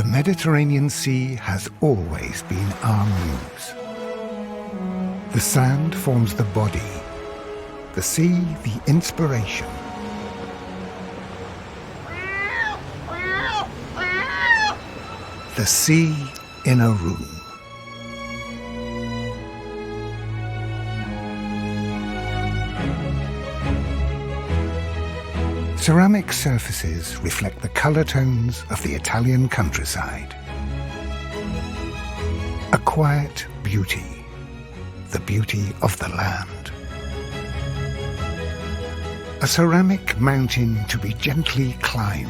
Mediterranean Sea has always been our muse. The sand forms the body, the sea the inspiration. The sea in a room. Ceramic surfaces reflect the colour tones of the Italian countryside. A quiet beauty, the beauty of the land. A ceramic mountain to be gently climbed.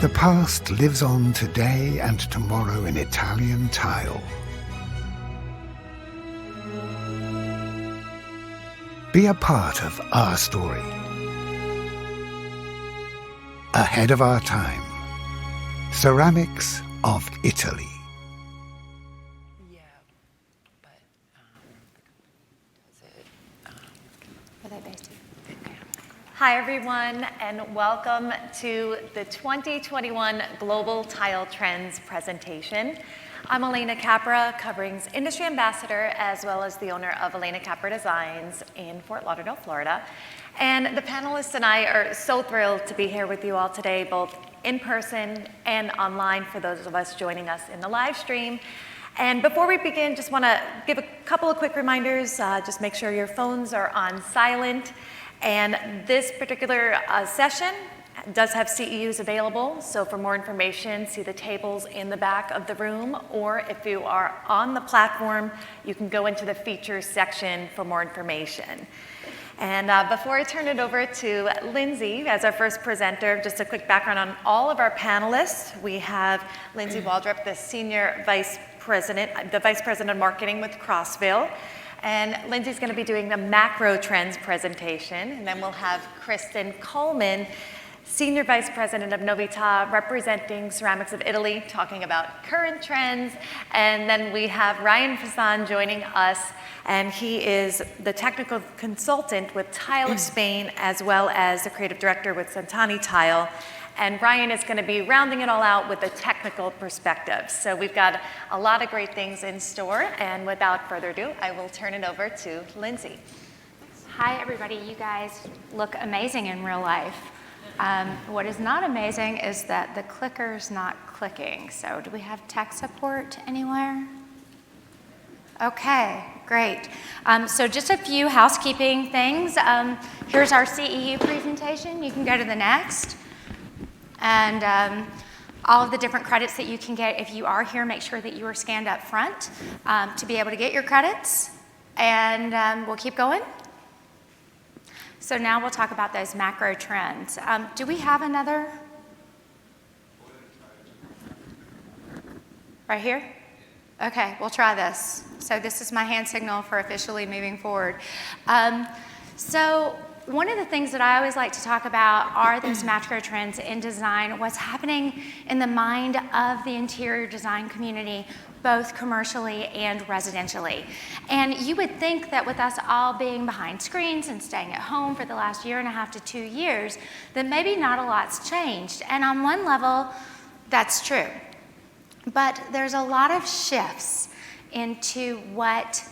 The past lives on today and tomorrow in Italian tile. Be a part of our story. Ahead of our time. Ceramics of Italy. Hi everyone, and welcome to the 2021 Global Tile Trends presentation. I'm Elena Capra, Covering's Industry Ambassador, as well as the owner of Elena Capra Designs in Fort Lauderdale, Florida. And the panelists and I are so thrilled to be here with you all today, both in person and online for those of us joining us in the live stream. And before we begin, just want to give a couple of quick reminders. Just make sure your phones are on silent. And this particular session does have CEUs available, so for more information, see the tables in the back of the room, or if you are on the platform, you can go into the features section for more information. And before I turn it over to Lindsay as our first presenter, just a quick background on all of our panelists. We have Lindsay Waldrop, the Senior Vice President, the Vice President of Marketing with Crossville. And Lindsay's going to be doing the macro trends presentation. And then we'll have Kristen Coleman, Senior Vice President of Novità, representing Ceramics of Italy, talking about current trends. And then we have Ryan Fasan joining us, and he is the technical consultant with Tile of Spain, as well as the creative director with Santani Tile. And Ryan is going to be rounding it all out with a technical perspective. So we've got a lot of great things in store. And without further ado, I will turn it over to Lindsay. Hi, everybody. You guys look amazing in real life. What is not amazing is that the clicker's not clicking. So do we have tech support anywhere? Okay, great. So just a few housekeeping things. Here's our CEU presentation. You can go to the next. And all of the different credits that you can get if you are here, make sure that you are scanned up front to be able to get your credits. And we'll keep going. So now we'll talk about those macro trends. Do we have another? Right here? Okay, we'll try this. So this is my hand signal for officially moving forward. So one of the things that I always like to talk about are those macro trends in design, what's happening in the mind of the interior design community, both commercially and residentially. And you would think that with us all being behind screens and staying at home for the last 1.5 to 2 years, that maybe not a lot's changed. And on one level, that's true. But there's a lot of shifts into what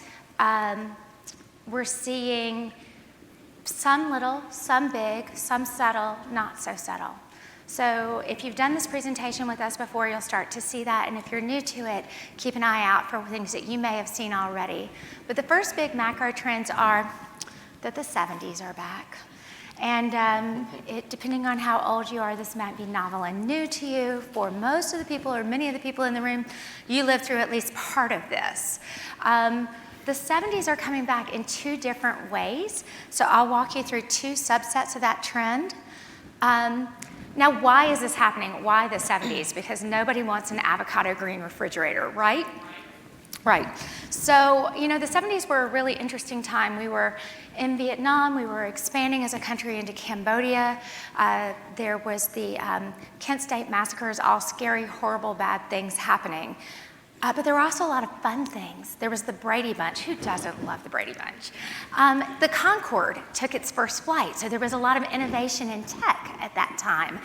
we're seeing. Some little, some big, some subtle, not so subtle. So if you've done this presentation with us before, you'll start to see that. And if you're new to it, keep an eye out for things that you may have seen already. But the first big macro trends are that the 70s are back. And depending on how old you are, this might be novel and new to you. For most of the people, or many of the people in the room, you lived through at least part of this. The 70s are coming back in two different ways. So I'll walk you through two subsets of that trend. Now, why is this happening? Why the 70s? Because nobody wants an avocado green refrigerator, right? Right. So, you know, the 70s were a really interesting time. We were in Vietnam. We were expanding as a country into Cambodia. There was the Kent State massacres, all scary, horrible, bad things happening. But there were also a lot of fun things. There was the Brady Bunch. Who doesn't love the Brady Bunch? The Concorde took its first flight, so there was a lot of innovation in tech at that time.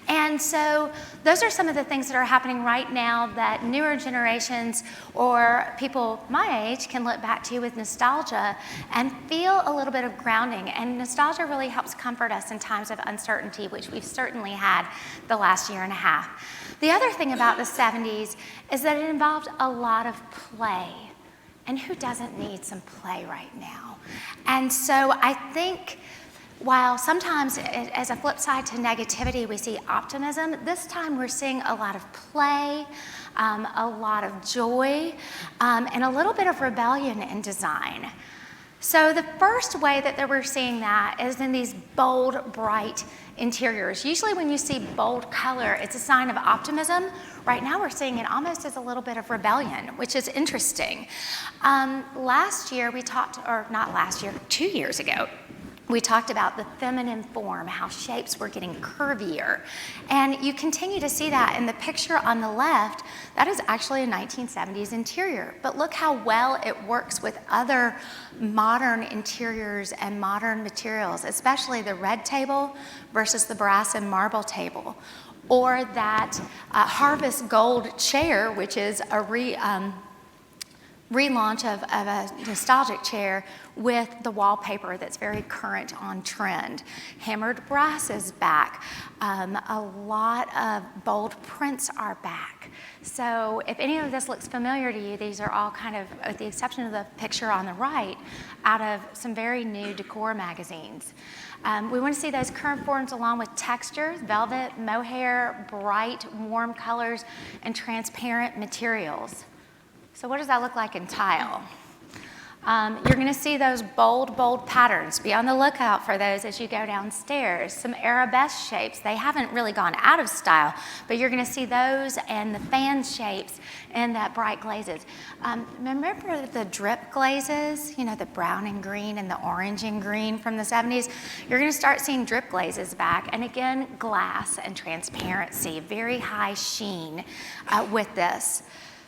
And so those are some of the things that are happening right now that newer generations or people my age can look back to with nostalgia and feel a little bit of grounding. And nostalgia really helps comfort us in times of uncertainty, which we've certainly had the last year and a half. The other thing about the 70s is that it involved a lot of play. And who doesn't need some play right now? And so I think while sometimes as a flip side to negativity, we see optimism, this time we're seeing a lot of play, a lot of joy, and a little bit of rebellion in design. So the first way that we're seeing that is in these bold, bright interiors. Usually when you see bold color, it's a sign of optimism. Right now we're seeing it almost as a little bit of rebellion, which is interesting. Last year we talked, or not last year, 2 years ago, we talked about the feminine form, how shapes were getting curvier. And you continue to see that in the picture on the left. That is actually a 1970s interior. But look how well it works with other modern interiors and modern materials, especially the red table versus the brass and marble table. Or that Harvest Gold chair, which is a relaunch of a nostalgic chair with the wallpaper that's very current on trend. Hammered brass is back. A lot of bold prints are back. So if any of this looks familiar to you, these are all kind of, with the exception of the picture on the right, out of some very new decor magazines. We want to see those current forms along with textures, velvet, mohair, bright, warm colors, and transparent materials. So what does that look like in tile? You're going to see those bold patterns. Be on the lookout for those as you go downstairs. Some arabesque shapes. They haven't really gone out of style, but you're going to see those and the fan shapes and that bright glazes. Remember the drip glazes? You know, the brown and green and the orange and green from the 70s? You're going to start seeing drip glazes back. And again, glass and transparency. Very high sheen with this.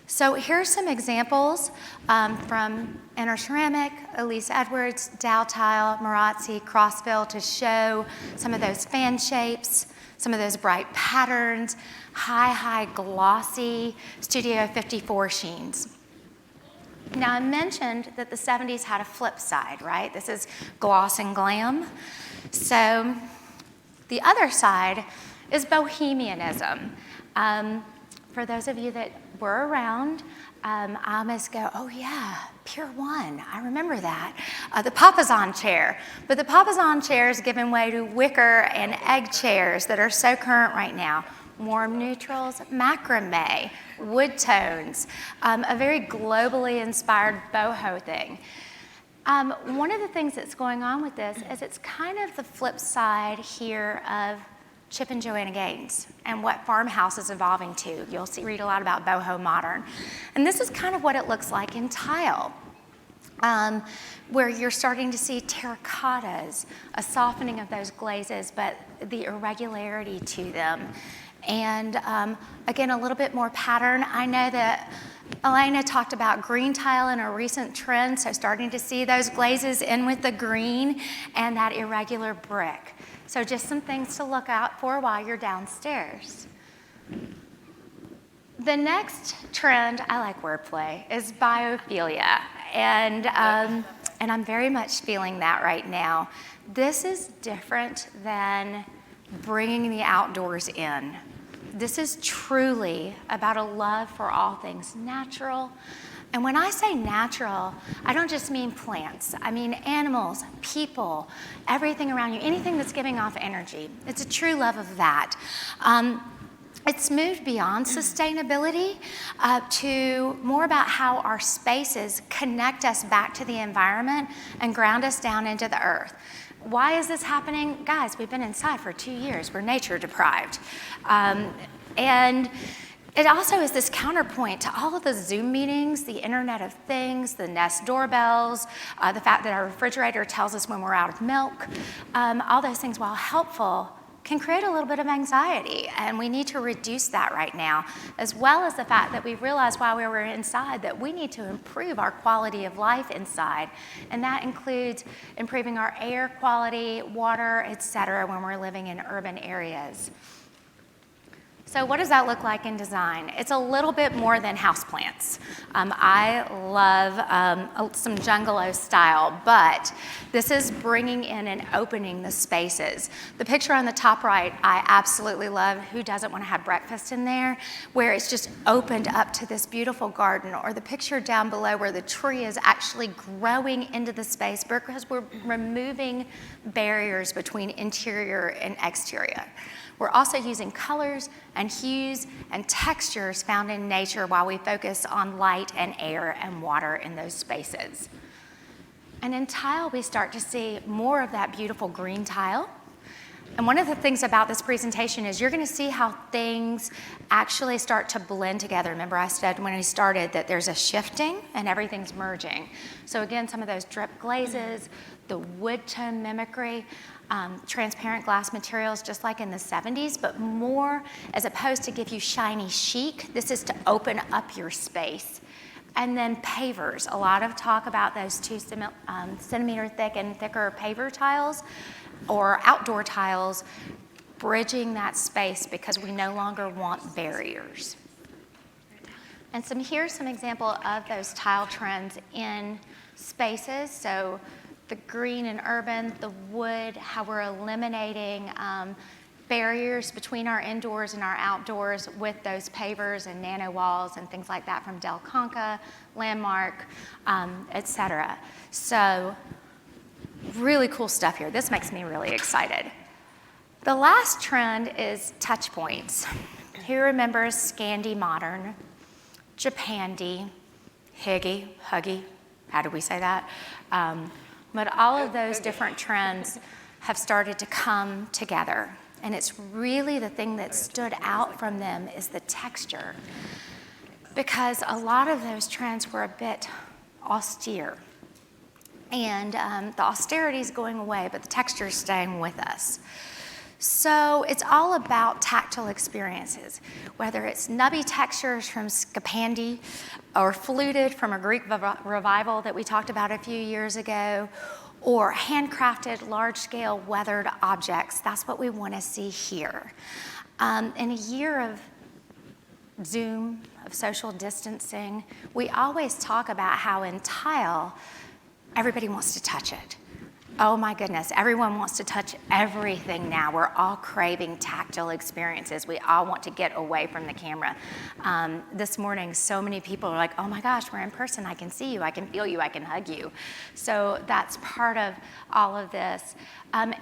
So here's some examples from Inner Ceramic, Elise Edwards, Dow Tile, Marazzi, Crossville to show some of those fan shapes, some of those bright patterns, high glossy Studio 54 sheens. Now I mentioned that the 70s had a flip side, right? This is gloss and glam. So the other side is bohemianism. For those of you that were around, I almost go, oh yeah, Pier 1, I remember that. The Papasan chair. But the Papasan chair is giving way to wicker and egg chairs that are so current right now. Warm neutrals, macrame, wood tones, a very globally inspired boho thing. One of the things that's going on with this is it's kind of the flip side here of Chip and Joanna Gaines and what farmhouse is evolving to. You'll read a lot about boho modern. And this is kind of what it looks like in tile, where you're starting to see terracottas, a softening of those glazes, but the irregularity to them. And again, a little bit more pattern. I know that Elena talked about green tile in a recent trend, so starting to see those glazes in with the green and that irregular brick. So just some things to look out for while you're downstairs. The next trend, I like wordplay, is biophilia. And I'm very much feeling that right now. This is different than bringing the outdoors in. This is truly about a love for all things natural. And when I say natural, I don't just mean plants. I mean animals, people, everything around you, anything that's giving off energy. It's a true love of that. It's moved beyond sustainability to more about how our spaces connect us back to the environment and ground us down into the earth. Why is this happening? Guys, we've been inside for 2 years. We're nature deprived. And it also is this counterpoint to all of the Zoom meetings, the Internet of Things, the Nest doorbells, the fact that our refrigerator tells us when we're out of milk. All those things, while helpful, can create a little bit of anxiety, and we need to reduce that right now, as well as the fact that we realized while we were inside that we need to improve our quality of life inside, and that includes improving our air quality, water, etc., when we're living in urban areas. So what does that look like in design? It's a little bit more than houseplants. I love some Jungalow style, but this is bringing in and opening the spaces. The picture on the top right, I absolutely love. Who doesn't want to have breakfast in there? Where it's just opened up to this beautiful garden, or the picture down below where the tree is actually growing into the space because we're removing barriers between interior and exterior. We're also using colors and hues and textures found in nature while we focus on light and air and water in those spaces. And in tile, we start to see more of that beautiful green tile. And one of the things about this presentation is you're going to see how things actually start to blend together. Remember I said when I started that there's a shifting and everything's merging. So again, some of those drip glazes, the wood tone mimicry, transparent glass materials just like in the 70s, but more as opposed to give you shiny chic, this is to open up your space. And then pavers, a lot of talk about those 2 centimeter thick and thicker paver tiles or outdoor tiles, bridging that space because we no longer want barriers. And here's some example of those tile trends in spaces. So the green and urban, the wood, how we're eliminating barriers between our indoors and our outdoors with those pavers and nano walls and things like that from Del Conca, Landmark, etc. So really cool stuff here. This makes me really excited. The last trend is touch points. Who remembers Scandi Modern, Japandi, Huggy, how do we say that? But all of those different trends have started to come together. And it's really the thing that stood out from them is the texture. Because a lot of those trends were a bit austere. And the austerity is going away, but the texture is staying with us. So it's all about tactile experiences, whether it's nubby textures from Scapandi or fluted from a Greek revival that we talked about a few years ago, or handcrafted large-scale weathered objects. That's what we want to see here. In a year of Zoom, of social distancing, we always talk about how in tile, everybody wants to touch it. Oh my goodness, everyone wants to touch everything now. We're all craving tactile experiences. We all want to get away from the camera. This morning, so many people are like, oh my gosh, we're in person. I can see you, I can feel you, I can hug you. So that's part of all of this.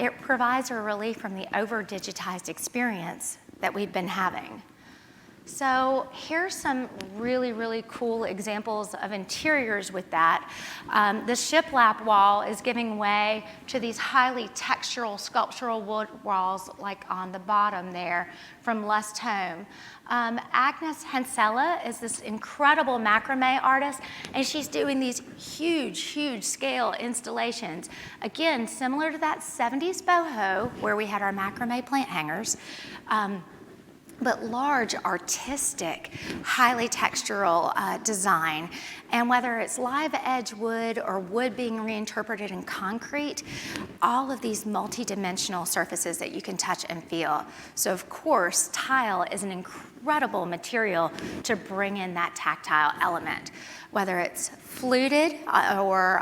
It provides a relief from the over-digitized experience that we've been having. So here's some really, really cool examples of interiors with that. The shiplap wall is giving way to these highly textural sculptural wood walls like on the bottom there from Lust Home. Agnes Hansella is this incredible macrame artist, and she's doing these huge, huge scale installations. Again, similar to that 70s boho where we had our macrame plant hangers. But large, artistic, highly textural design. And whether it's live edge wood or wood being reinterpreted in concrete, all of these multi-dimensional surfaces that you can touch and feel. So of course, tile is an incredible material to bring in that tactile element. Whether it's fluted or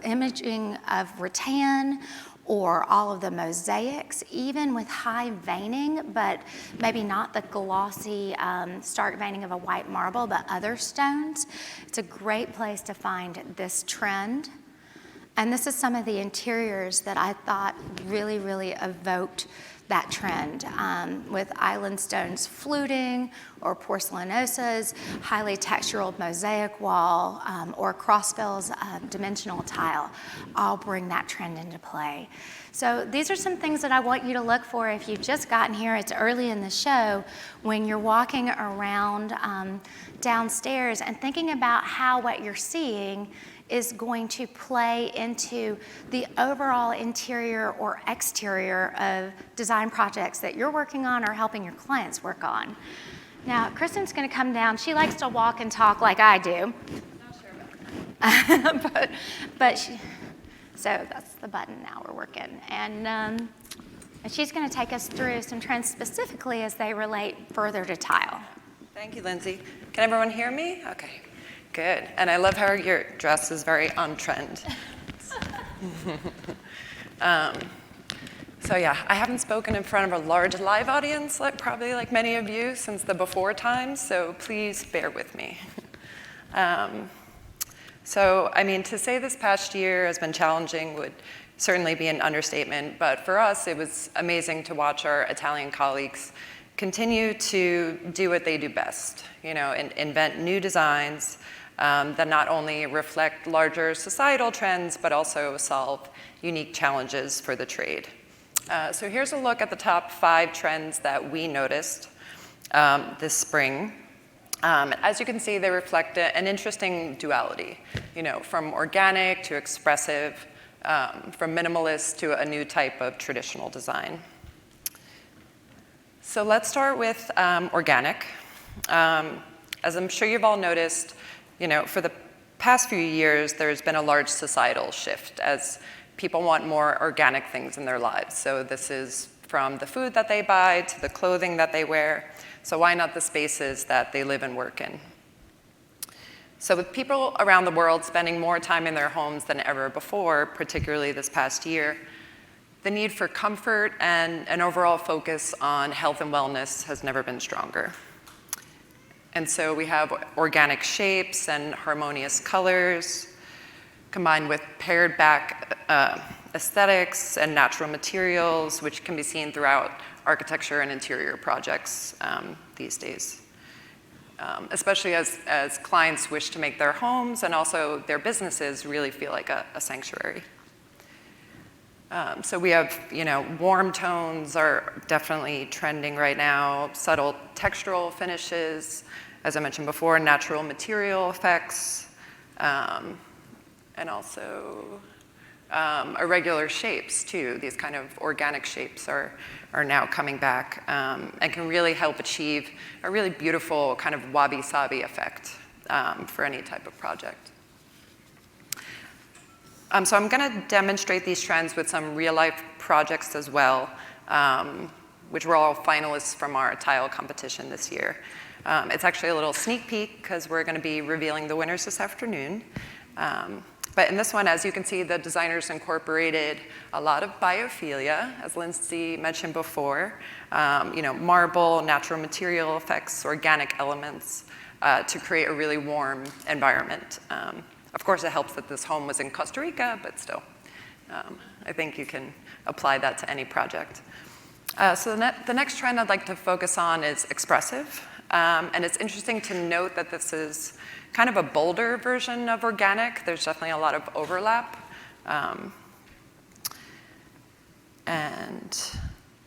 imaging of rattan, or all of the mosaics, even with high veining, but maybe not the glossy, stark veining of a white marble, but other stones. It's a great place to find this trend. And this is some of the interiors that I thought really, really evoked that trend, with island stones fluting, or porcelanosas, highly textural mosaic wall, or Crossfell's dimensional tile, all bring that trend into play. So these are some things that I want you to look for if you've just gotten here. It's early in the show when you're walking around downstairs and thinking about how what you're seeing is going to play into the overall interior or exterior of design projects that you're working on or helping your clients work on. Now, Kristen's going to come down. She likes to walk and talk like I do. Not sure about that. So that's the button now we're working. And she's going to take us through some trends specifically as they relate further to tile. Thank you, Lindsay. Can everyone hear me? Okay, good. And I love how your dress is very on trend. So yeah, I haven't spoken in front of a large live audience, probably like many of you, since the before times, so please bear with me. So, I mean, to say this past year has been challenging would certainly be an understatement, but for us, it was amazing to watch our Italian colleagues continue to do what they do best, and invent new designs that not only reflect larger societal trends, but also solve unique challenges for the trade. So here's a look at the top 5 trends that we noticed this spring. As you can see, they reflect an interesting duality, from organic to expressive, from minimalist to a new type of traditional design. So let's start with organic. As I'm sure you've all noticed, for the past few years, there's been a large societal shift as people want more organic things in their lives. So this is from the food that they buy to the clothing that they wear. So why not the spaces that they live and work in? So with people around the world spending more time in their homes than ever before, particularly this past year, the need for comfort and an overall focus on health and wellness has never been stronger. And so we have organic shapes and harmonious colors, combined with pared back aesthetics and natural materials, which can be seen throughout architecture and interior projects these days. Especially as clients wish to make their homes and also their businesses really feel like a sanctuary. So we have, warm tones are definitely trending right now, subtle textural finishes, as I mentioned before, natural material effects, and also irregular shapes too. These kind of organic shapes are now coming back and can really help achieve a really beautiful kind of wabi-sabi effect for any type of project. So I'm going to demonstrate these trends with some real-life projects as well, which were all finalists from our tile competition this year. It's actually a little sneak peek because we're going to be revealing the winners this afternoon. But in this one, as you can see, the designers incorporated a lot of biophilia, as Lindsay mentioned before, marble, natural material effects, organic elements to create a really warm environment. Of course, it helps that this home was in Costa Rica, but still, I think you can apply that to any project. So the next trend I'd like to focus on is expressive. And it's interesting to note that this is kind of a bolder version of organic. There's definitely a lot of overlap. And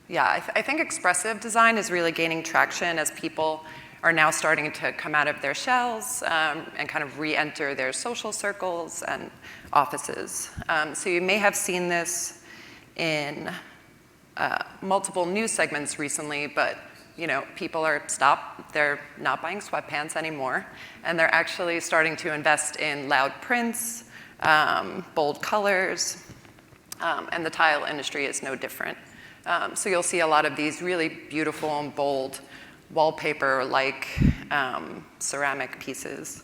yeah, I think expressive design is really gaining traction as people are now starting to come out of their shells and kind of re-enter their social circles and offices. So you may have seen this in multiple news segments recently, but people they're not buying sweatpants anymore, and they're actually starting to invest in loud prints, bold colors, and the tile industry is no different. So you'll see a lot of these really beautiful and bold wallpaper-like ceramic pieces.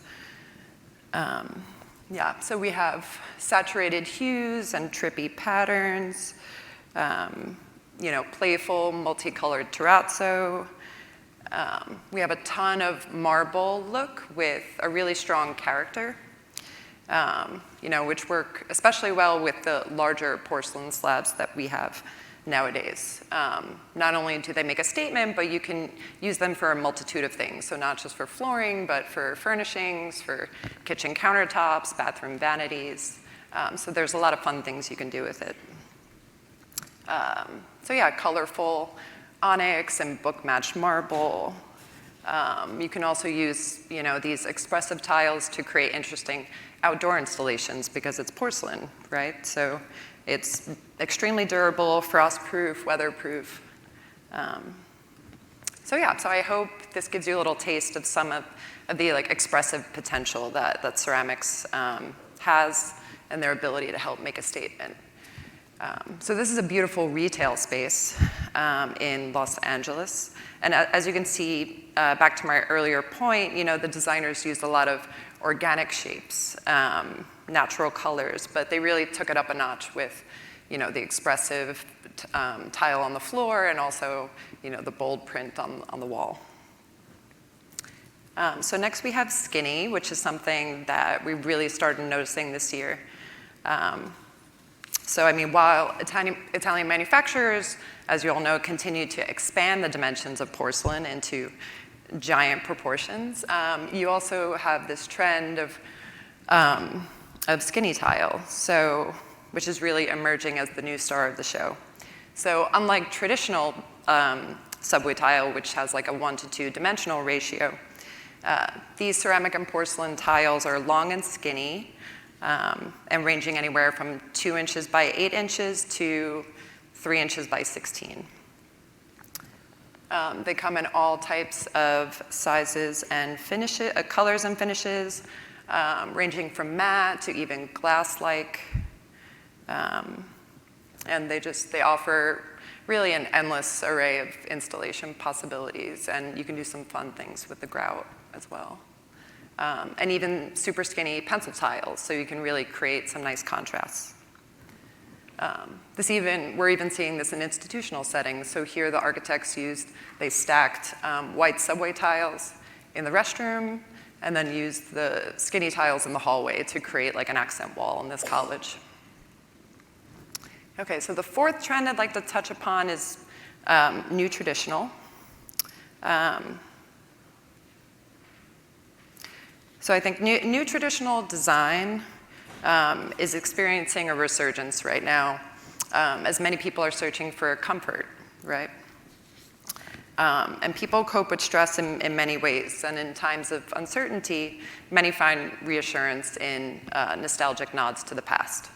So we have saturated hues and trippy patterns, playful, multicolored terrazzo. We have a ton of marble look with a really strong character, which work especially well with the larger porcelain slabs that we have nowadays. Not only do they make a statement, but you can use them for a multitude of things. So not just for flooring, but for furnishings, for kitchen countertops, bathroom vanities. So there's a lot of fun things you can do with it. Colorful onyx and book-matched marble, You can also use, these expressive tiles to create interesting outdoor installations because it's porcelain, right? So it's extremely durable, frost-proof, weatherproof. So I hope this gives you a little taste of some of the expressive potential that ceramics has and their ability to help make a statement. So this is a beautiful retail space in Los Angeles. And as you can see, back to my earlier point, the designers used a lot of organic shapes, natural colors, but they really took it up a notch with, the expressive tile on the floor and also, the bold print on the wall. So next we have skinny, which is something that we really started noticing this year. While Italian manufacturers, as you all know, continue to expand the dimensions of porcelain into giant proportions, you also have this trend of skinny tile, which is really emerging as the new star of the show. So unlike traditional subway tile, which has like a 1 to 2 dimensional ratio, these ceramic and porcelain tiles are long and skinny, and ranging anywhere from 2 inches by 8 inches to 3 inches by 16. They come in all types of sizes and finishes, colors and finishes, ranging from matte to even glass-like. And they offer really an endless array of installation possibilities, and you can do some fun things with the grout as well. And even super skinny pencil tiles, so you can really create some nice contrasts. We're even seeing this in institutional settings. So here the architects they stacked white subway tiles in the restroom and then used the skinny tiles in the hallway to create like an accent wall in this college. Okay, so the fourth trend I'd like to touch upon is new traditional. So I think new traditional design is experiencing a resurgence right now, as many people are searching for comfort, right? And people cope with stress in many ways, and in times of uncertainty, many find reassurance in nostalgic nods to the past.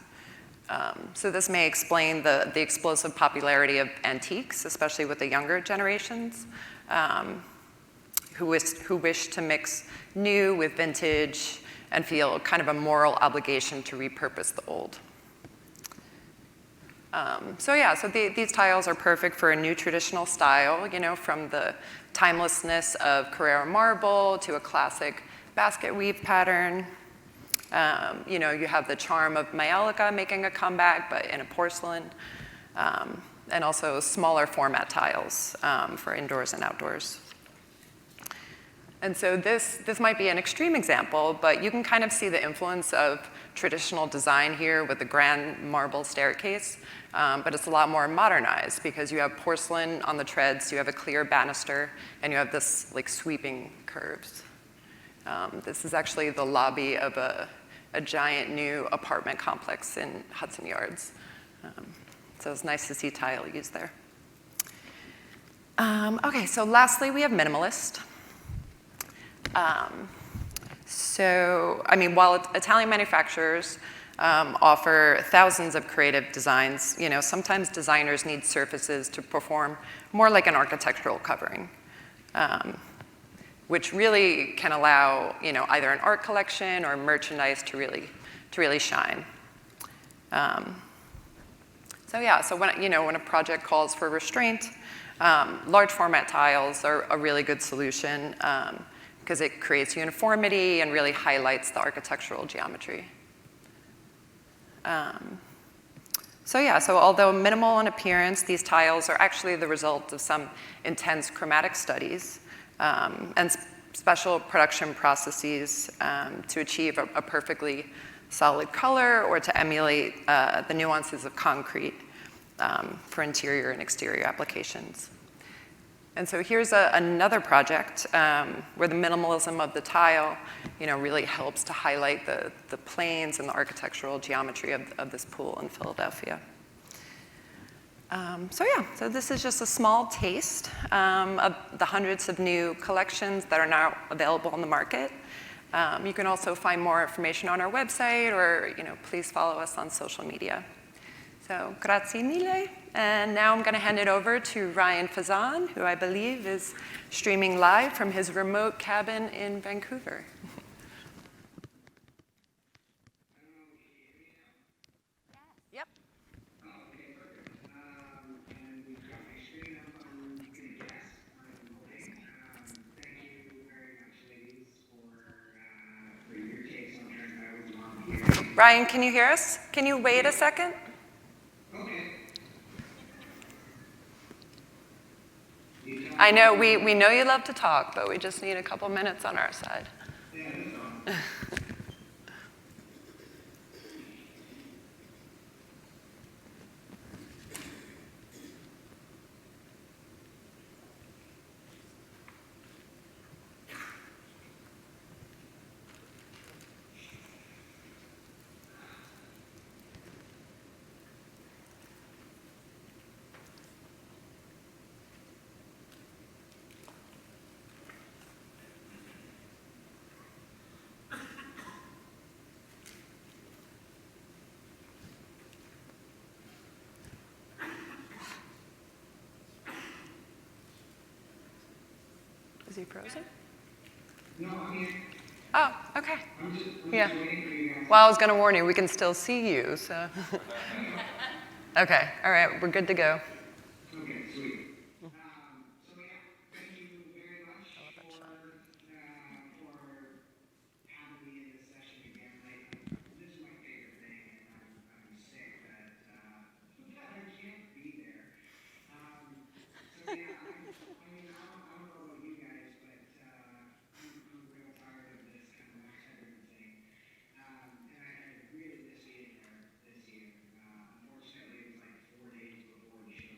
So this may explain the explosive popularity of antiques, especially with the younger generations, who wish to mix new with vintage and feel kind of a moral obligation to repurpose the old. These tiles are perfect for a new traditional style, from the timelessness of Carrara marble to a classic basket weave pattern. You have the charm of Maiolica making a comeback, but in a porcelain, and also smaller format tiles for indoors and outdoors. And so this might be an extreme example, but you can kind of see the influence of traditional design here with the grand marble staircase, but it's a lot more modernized because you have porcelain on the treads, you have a clear banister, and you have this like sweeping curves. This is actually the lobby of a giant new apartment complex in Hudson Yards. So it's nice to see tile used there. So lastly, we have minimalist. While Italian manufacturers offer thousands of creative designs, sometimes designers need surfaces to perform more like an architectural covering, which really can allow, either an art collection or merchandise to really shine. When a project calls for restraint, large format tiles are a really good solution, because it creates uniformity and really highlights the architectural geometry. Although minimal in appearance, these tiles are actually the result of some intense chromatic studies and special production processes to achieve a perfectly solid color or to emulate the nuances of concrete for interior and exterior applications. And so here's another project where the minimalism of the tile, really helps to highlight the planes and the architectural geometry of this pool in Philadelphia. So this is just a small taste of the hundreds of new collections that are now available on the market. You can also find more information on our website, or please follow us on social media. So grazie mille. And now I'm going to hand it over to Ryan Fazan, who I believe is streaming live from his remote cabin in Vancouver. Yep. Ryan, can you hear us? Can you wait a second? I know, we know you love to talk, but we just need a couple minutes on our side. Is he frozen? No, I'm here. Oh, okay. I'm just Yeah. waiting for you guys. Well, I was going to warn you, we can still see you, so. Okay, all right, we're good to go. Okay, sweet. So yeah, thank you very much for having me in this session again. This is my favorite thing, and I'm sick that I can't be there. So yeah, I mean, I don't know about you guys, but I'm real tired of this kind of martyrdom thing. And I really miss being there this year. Unfortunately, it was like 4 days before the show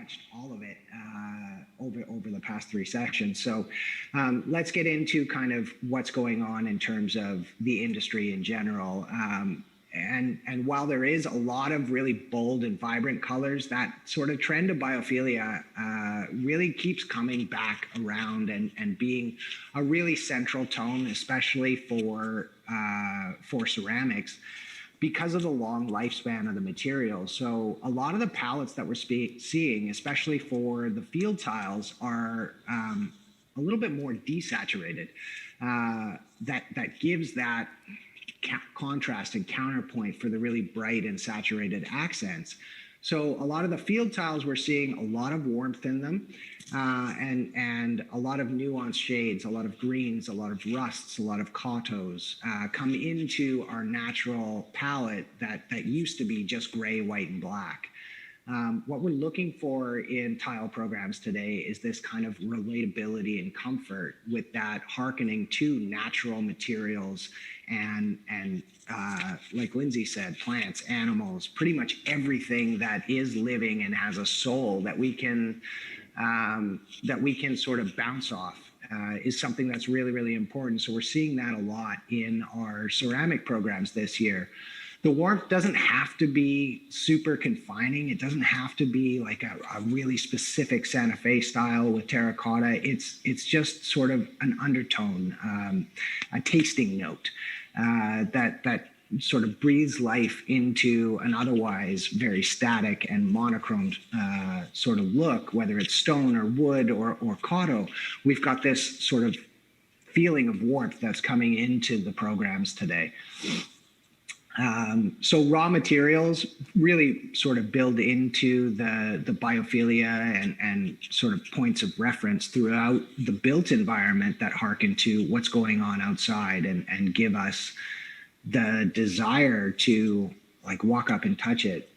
touched all of it over the past 3 sessions. So let's get into kind of what's going on in terms of the industry in general. And while there is a lot of really bold and vibrant colors, that sort of trend of biophilia really keeps coming back around and being a really central tone, especially for ceramics, because of the long lifespan of the material. So a lot of the palettes that we're seeing, especially for the field tiles, are a little bit more desaturated. That gives that contrast and counterpoint for the really bright and saturated accents. So a lot of the field tiles, we're seeing a lot of warmth in them, and a lot of nuanced shades, a lot of greens, a lot of rusts, a lot of cautos come into our natural palette that used to be just gray, white, and black. What we're looking for in tile programs today is this kind of relatability and comfort with that hearkening to natural materials and like Lindsay said, plants, animals, pretty much everything that is living and has a soul that we can sort of bounce off is something that's really, really important. So we're seeing that a lot in our ceramic programs this year. The warmth doesn't have to be super confining. It doesn't have to be like a really specific Santa Fe style with terracotta. It's just sort of an undertone, a tasting note that sort of breathes life into an otherwise very static and monochromed sort of look, whether it's stone or wood or cauto. We've got this sort of feeling of warmth that's coming into the programs today. So raw materials really sort of build into the biophilia and sort of points of reference throughout the built environment that hearken to what's going on outside and give us the desire to like walk up and touch it.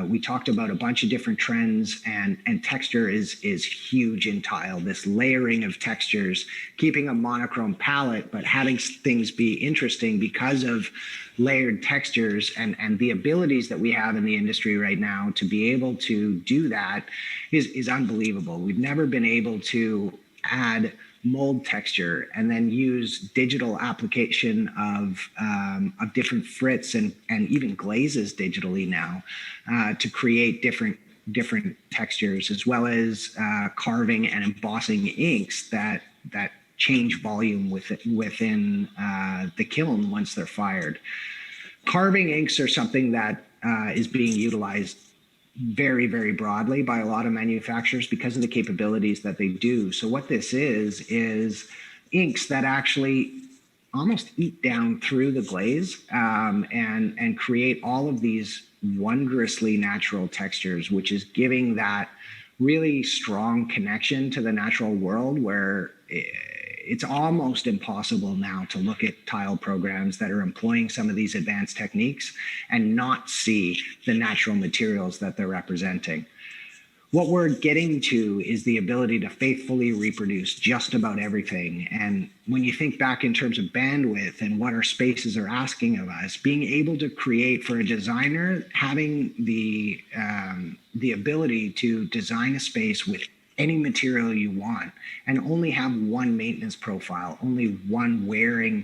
We talked about a bunch of different trends, and texture is huge in tile. This layering of textures, keeping a monochrome palette, but having things be interesting because of layered textures and the abilities that we have in the industry right now to be able to do that is unbelievable. We've never been able to add mold texture and then use digital application of different frits and even glazes digitally now to create different textures, as well as carving and embossing inks that change volume within the kiln once they're fired. Carving inks are something that is being utilized very, very broadly by a lot of manufacturers because of the capabilities that they do. So what this is inks that actually almost eat down through the glaze and create all of these wondrously natural textures, which is giving that really strong connection to the natural world where it's almost impossible now to look at tile programs that are employing some of these advanced techniques and not see the natural materials that they're representing. What we're getting to is the ability to faithfully reproduce just about everything. And when you think back in terms of bandwidth and what our spaces are asking of us, being able to create for a designer, having the ability to design a space with any material you want and only have one maintenance profile, only one wear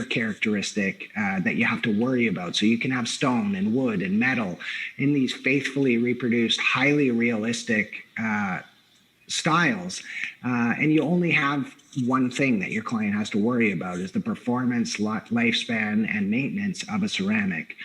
characteristic that you have to worry about. So you can have stone and wood and metal in these faithfully reproduced, highly realistic styles. And you only have one thing that your client has to worry about is the performance, lifespan, and maintenance of a ceramic.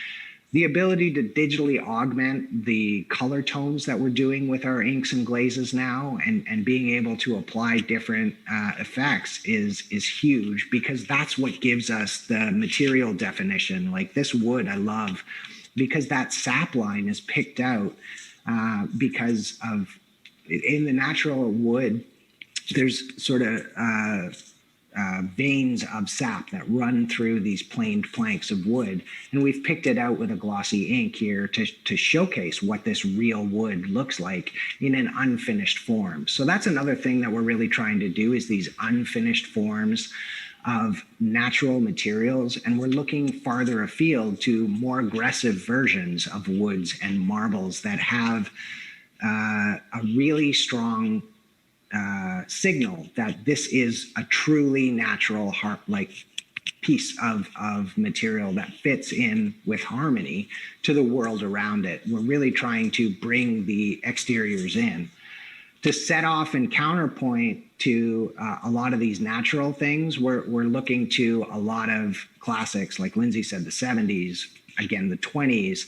The ability to digitally augment the color tones that we're doing with our inks and glazes now and being able to apply different effects is huge, because that's what gives us the material definition. Like this wood I love because that sap line is picked out because of in the natural wood, there's sort of veins of sap that run through these planed planks of wood. And we've picked it out with a glossy ink here to showcase what this real wood looks like in an unfinished form. So that's another thing that we're really trying to do is these unfinished forms of natural materials, and we're looking farther afield to more aggressive versions of woods and marbles that have a really strong signal that this is a truly natural piece of material that fits in with harmony to the world around it. We're really trying to bring the exteriors in. To set off and counterpoint to a lot of these natural things, we're looking to a lot of classics, like Lindsay said, the 70s, again, the 20s,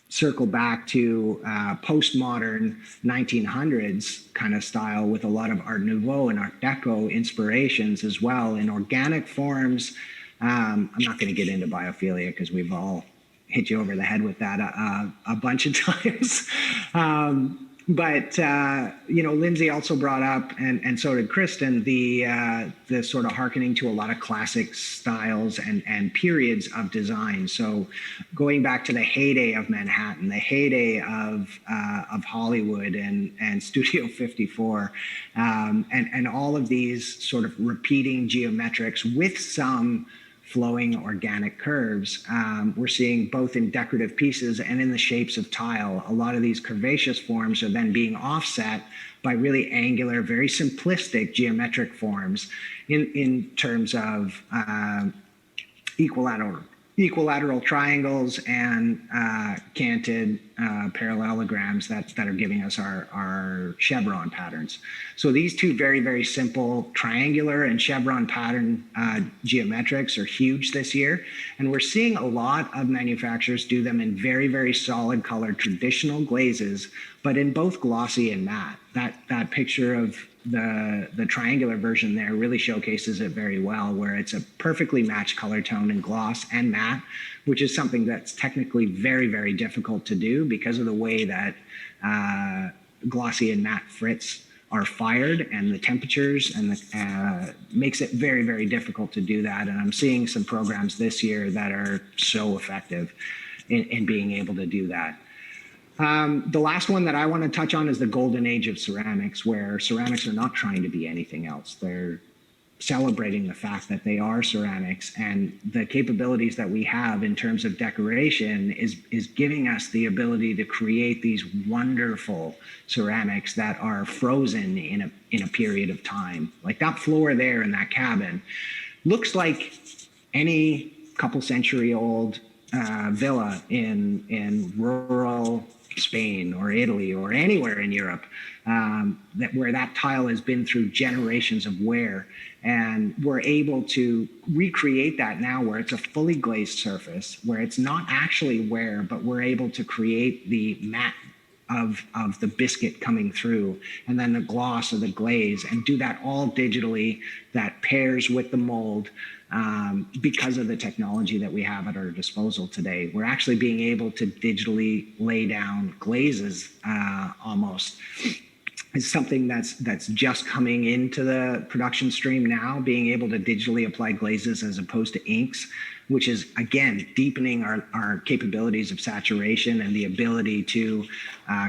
circle back to postmodern 1900s kind of style with a lot of Art Nouveau and Art Deco inspirations as well in organic forms. I'm not going to get into biophilia because we've all hit you over the head with that a bunch of times. But Lindsay also brought up, and so did Kristen, the sort of hearkening to a lot of classic styles and periods of design. So going back to the heyday of Manhattan, the heyday of Hollywood and Studio 54, and all of these sort of repeating geometrics with some flowing organic curves. We're seeing both in decorative pieces and in the shapes of tile. A lot of these curvaceous forms are then being offset by really angular, very simplistic geometric forms in terms of equilateral triangles and canted parallelograms that are giving us our chevron patterns. So these two very, very simple triangular and chevron pattern geometrics are huge this year. And we're seeing a lot of manufacturers do them in very, very solid color traditional glazes, but in both glossy and matte. That picture of the triangular version there really showcases it very well, where it's a perfectly matched color tone in gloss and matte, which is something that's technically very, very difficult to do because of the way that glossy and matte frits are fired and the temperatures, and makes it very, very difficult to do that. And I'm seeing some programs this year that are so effective in being able to do that. The last one that I want to touch on is the golden age of ceramics, where ceramics are not trying to be anything else. They're celebrating the fact that they are ceramics, and the capabilities that we have in terms of decoration is giving us the ability to create these wonderful ceramics that are frozen in a period of time. Like that floor there in that cabin looks like any couple century old villa in rural Spain or Italy or anywhere in Europe, where that tile has been through generations of wear. And we're able to recreate that now where it's a fully glazed surface, where it's not actually wear, but we're able to create the matte of the biscuit coming through, and then the gloss of the glaze, and do that all digitally, that pairs with the mold. Because of the technology that we have at our disposal today, we're actually being able to digitally lay down glazes almost. It's something that's just coming into the production stream now, being able to digitally apply glazes as opposed to inks, which is, again, deepening our capabilities of saturation and the ability to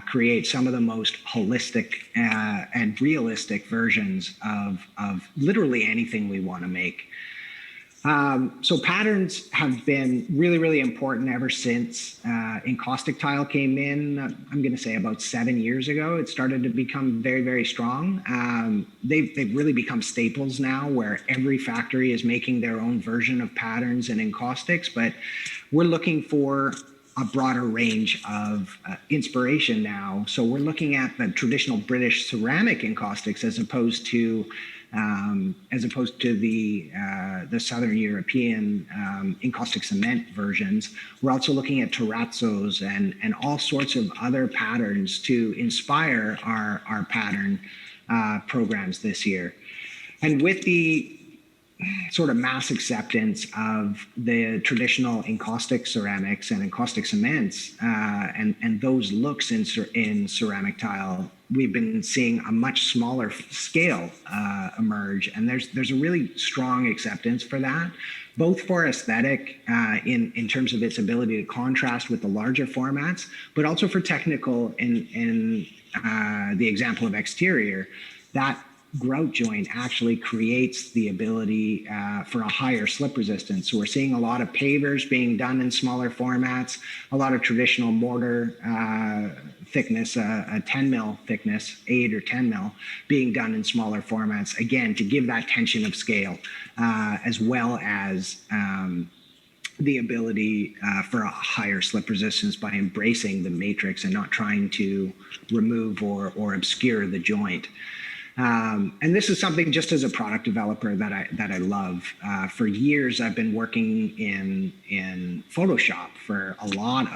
create some of the most holistic and realistic versions of literally anything we want to make. So patterns have been really, really important ever since encaustic tile came in. I'm going to say about 7 years ago. It started to become very, very strong. They've really become staples now, where every factory is making their own version of patterns and encaustics. But we're looking for a broader range of inspiration now. So we're looking at the traditional British ceramic encaustics as opposed to the Southern European encaustic cement versions. We're also looking at terrazzos and all sorts of other patterns to inspire our pattern programs this year. And with the sort of mass acceptance of the traditional encaustic ceramics and encaustic cements and those looks in ceramic tile, we've been seeing a much smaller scale emerge, and there's a really strong acceptance for that, both for aesthetic in terms of its ability to contrast with the larger formats, but also for technical in the example of exterior, that grout joint actually creates the ability for a higher slip resistance. So we're seeing a lot of pavers being done in smaller formats, a lot of traditional mortar thickness, a 10 mil thickness, 8 or 10 mil, being done in smaller formats, again, to give that tension of scale, as well as the ability for a higher slip resistance by embracing the matrix and not trying to remove or obscure the joint. And this is something and just as a product developer that I love. For years, I've been working in Photoshop for a lot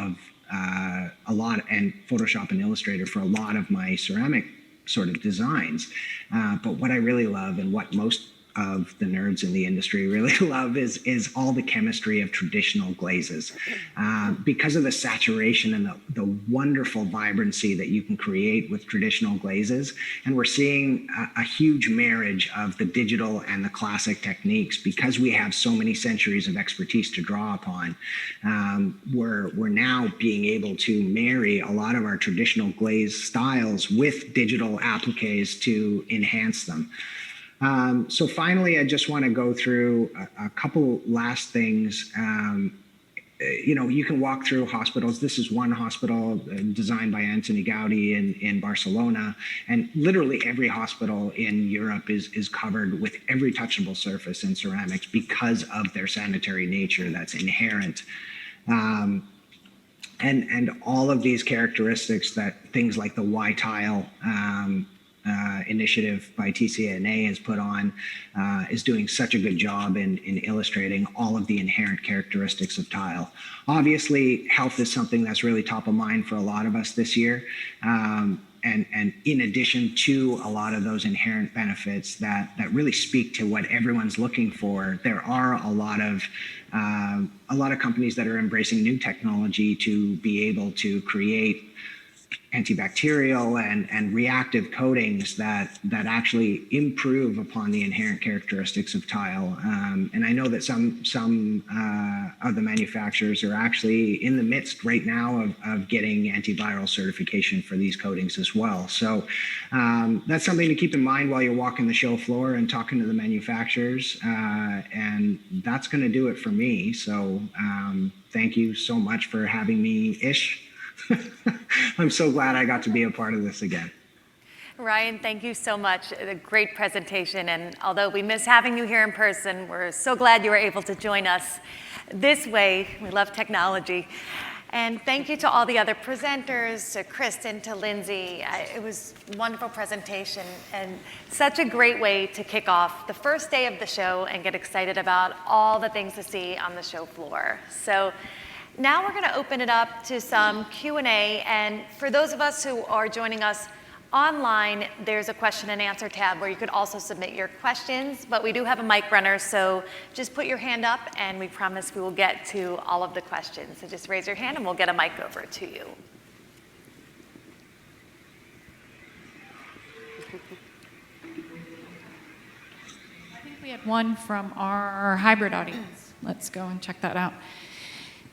and Photoshop and Illustrator for a lot of my ceramic sort of designs. But what I really love and what most of the nerds in the industry really love is all the chemistry of traditional glazes. Because of the saturation and the wonderful vibrancy that you can create with traditional glazes. And we're seeing a huge marriage of the digital and the classic techniques because we have so many centuries of expertise to draw upon. We're now being able to marry a lot of our traditional glaze styles with digital appliques to enhance them. So finally, I just want to go through a couple last things. You can walk through hospitals. This is one hospital designed by Antoni Gaudi in Barcelona. And literally every hospital in Europe is covered with every touchable surface in ceramics because of their sanitary nature that's inherent. And all of these characteristics that things like the Y-Tile initiative by TCNA has put on is doing such a good job in illustrating all of the inherent characteristics of tile. Obviously, health is something that's really top of mind for a lot of us this year. And in addition to a lot of those inherent benefits that really speak to what everyone's looking for, there are a lot of companies that are embracing new technology to be able to create antibacterial and reactive coatings that actually improve upon the inherent characteristics of tile. And I know that some of the manufacturers are actually in the midst right now of getting antiviral certification for these coatings as well. So that's something to keep in mind while you're walking the show floor and talking to the manufacturers. And that's going to do it for me. So thank you so much for having me, Ish. I'm so glad I got to be a part of this again. Ryan, thank you so much. A great presentation. And although we miss having you here in person, we're so glad you were able to join us this way. We love technology. And thank you to all the other presenters, to Kristen, to Lindsay. It was a wonderful presentation and such a great way to kick off the first day of the show and get excited about all the things to see on the show floor. So now we're going to open it up to some Q&A, and for those of us who are joining us online, there's a question and answer tab where you could also submit your questions, but we do have a mic runner, so just put your hand up and we promise we will get to all of the questions. So just raise your hand and we'll get a mic over to you. I think we had one from our hybrid audience. Let's go and check that out.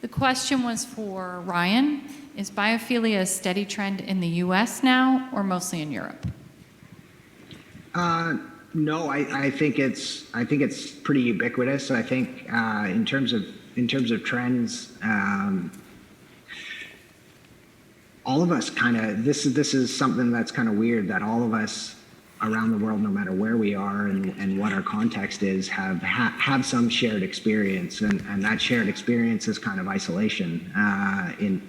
The question was for Ryan. Is biophilia a steady trend in the US now or mostly in Europe? No, I think it's pretty ubiquitous. I think in terms of trends, all of us kind of this is something that's kind of weird that all of us around the world, no matter where we are and what our context is, have some shared experience, and that shared experience is kind of isolation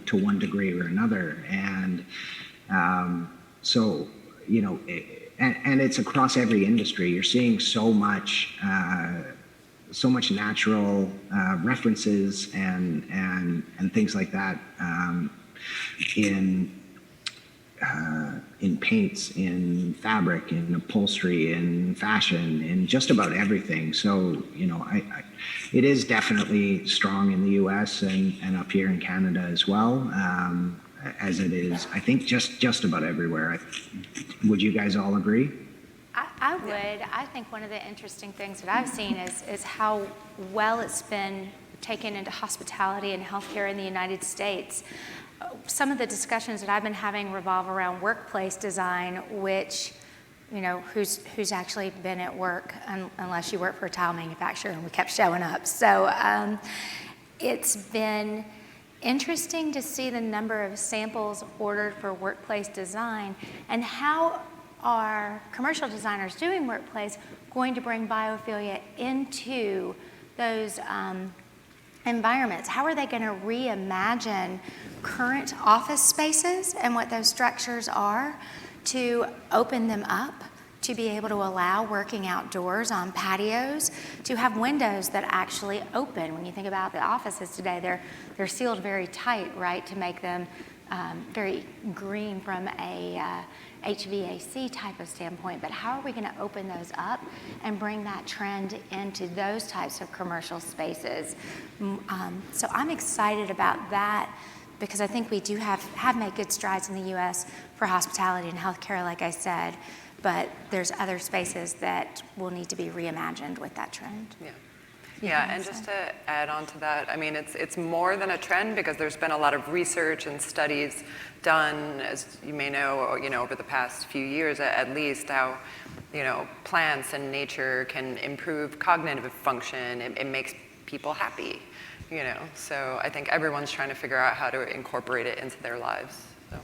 to one degree or another, and so and it's across every industry. You're seeing so much natural references and things like that in paints, in fabric, in upholstery, in fashion, in just about everything. So, it is definitely strong in the US and up here in Canada as well, as it is, I think, just about everywhere. Would you guys all agree? I would. I think one of the interesting things that I've seen is how well it's been taken into hospitality and healthcare in the United States. Some of the discussions that I've been having revolve around workplace design, which who's actually been at work unless you work for a tile manufacturer, and we kept showing up. So it's been interesting to see the number of samples ordered for workplace design and how are commercial designers doing workplace going to bring biophilia into those environments. How are they going to reimagine current office spaces and what those structures are to open them up, to be able to allow working outdoors on patios, to have windows that actually open. When you think about the offices today, they're sealed very tight, right, to make them very green from a HVAC type of standpoint. But how are we going to open those up and bring that trend into those types of commercial spaces? So I'm excited about that, because I think we do have made good strides in the U.S. for hospitality and healthcare, like I said, but there's other spaces that will need to be reimagined with that trend. Yeah, and just to add on to that, I mean, it's more than a trend, because there's been a lot of research and studies done, as you may know, over the past few years at least, how, plants and nature can improve cognitive function. It makes people happy, So I think everyone's trying to figure out how to incorporate it into their lives. So.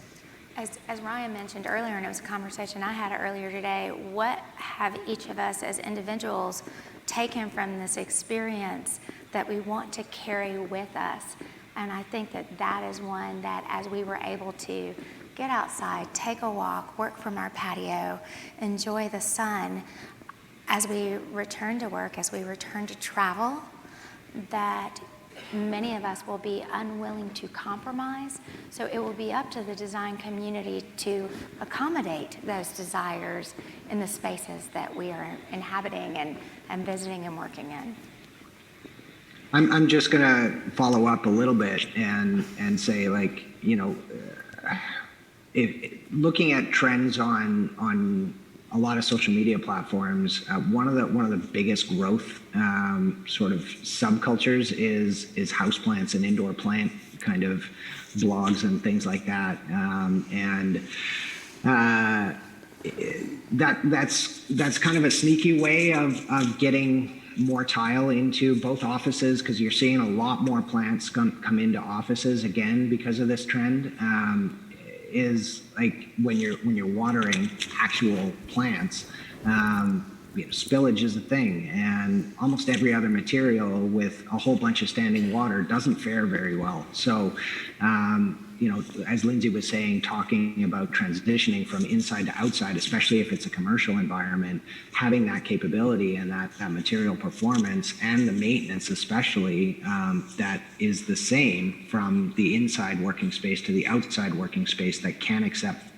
As Ryan mentioned earlier, and it was a conversation I had earlier today, what have each of us as individuals taken from this experience that we want to carry with us? And I think that is one that, as we were able to get outside, take a walk, work from our patio, enjoy the sun, as we return to work, as we return to travel, that many of us will be unwilling to compromise. So it will be up to the design community to accommodate those desires in the spaces that we are inhabiting and visiting and working in. I'm just going to follow up a little bit and say, like, looking at trends on a lot of social media platforms, one of the biggest growth sort of subcultures is houseplants and indoor plant kind of blogs and things like that, that's kind of a sneaky way of getting more tile into both offices, because you're seeing a lot more plants come into offices again because of this trend. Is like when you're watering actual plants, spillage is a thing, and almost every other material with a whole bunch of standing water doesn't fare very well. So, as Lindsay was saying, talking about transitioning from inside to outside, especially if it's a commercial environment, having that capability and that material performance and the maintenance especially, that is the same from the inside working space to the outside working space, that can accept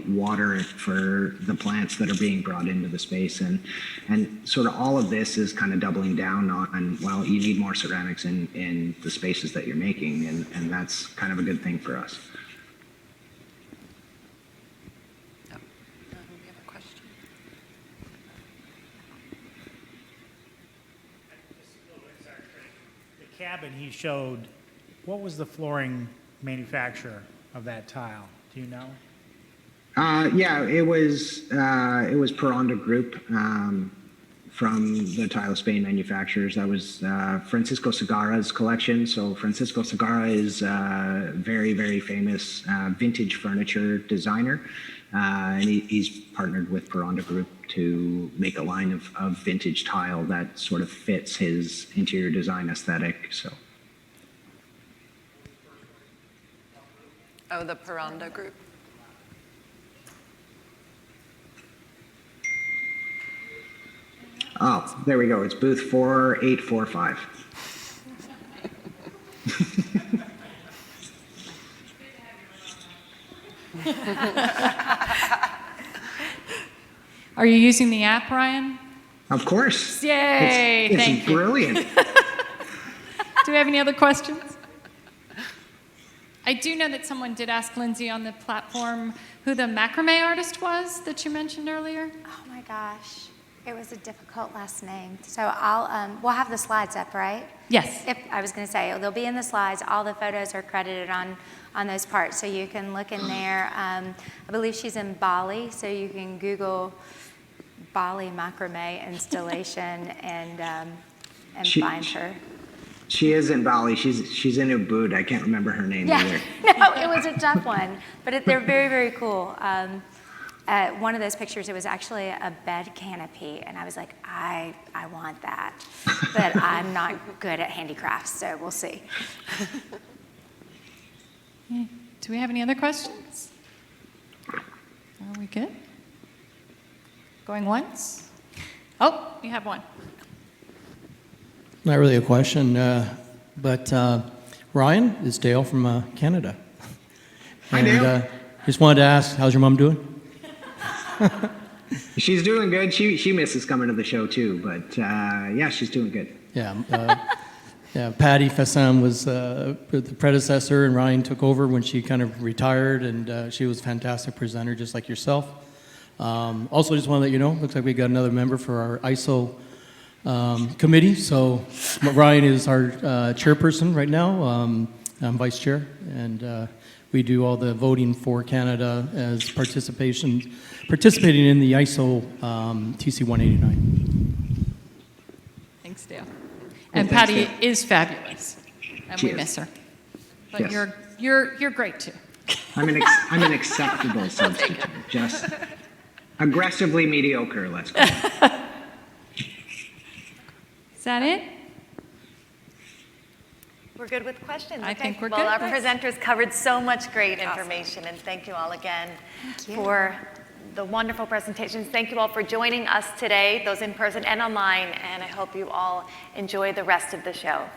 water for the plants that are being brought into the space, and sort of all of this is kind of doubling down on, well, you need more ceramics in the spaces that you're making, and that's kind of a good thing for us. We have a question. The cabin he showed, what was the flooring manufacturer of that tile? Do you know? Yeah, it was Peronda Group from the Tile of Spain manufacturers. That was Francisco Segarra's collection. So Francisco Segarra is a very, very famous vintage furniture designer, and he's partnered with Peronda Group to make a line of vintage tile that sort of fits his interior design aesthetic. So. Oh, the Peronda Group. Oh, there we go. It's booth 4845. Are you using the app, Ryan? Of course. Yay! It's Thank you. brilliant. Do we have any other questions? I do know that someone did ask Lindsay on the platform who the macrame artist was that you mentioned earlier. Oh my gosh, it was a difficult last name. So we'll have the slides up, right? Yes. I was going to say, they'll be in the slides. All the photos are credited on those parts, so you can look in there. I believe she's in Bali, so you can Google Bali macrame installation and She- find her. She is in Bali. She's in Ubud. I can't remember her name either. No, it was a tough one, but they're very, very cool. One of those pictures, it was actually a bed canopy, and I was like, I want that, but I'm not good at handicrafts, so we'll see. Okay. Do we have any other questions? Are we good? Going once? Oh, you have one. Not really a question, but Ryan is Dale from Canada. Hi, Dale. Just wanted to ask, how's your mom doing? She's doing good. She misses coming to the show too, but yeah, she's doing good. Yeah, yeah. Patty Fassin was the predecessor, and Ryan took over when she kind of retired, and she was a fantastic presenter, just like yourself. Also, just want to let you know, looks like we got another member for our ISO committee. So Ryan is our chairperson right now. I'm vice chair, and we do all the voting for Canada as participating in the ISO TC 189. Thanks, Dale. And thanks, Patty Dale. is fabulous, and She we is. miss her. But Yes. you're great too. I'm an acceptable substitute. Just aggressively mediocre. Let's go. Is that it? We're good with questions. I okay. think we're well, good. our presenters covered so much great information, and thank you all again for the wonderful presentations. Thank you all for joining us today, those in person and online, and I hope you all enjoy the rest of the show.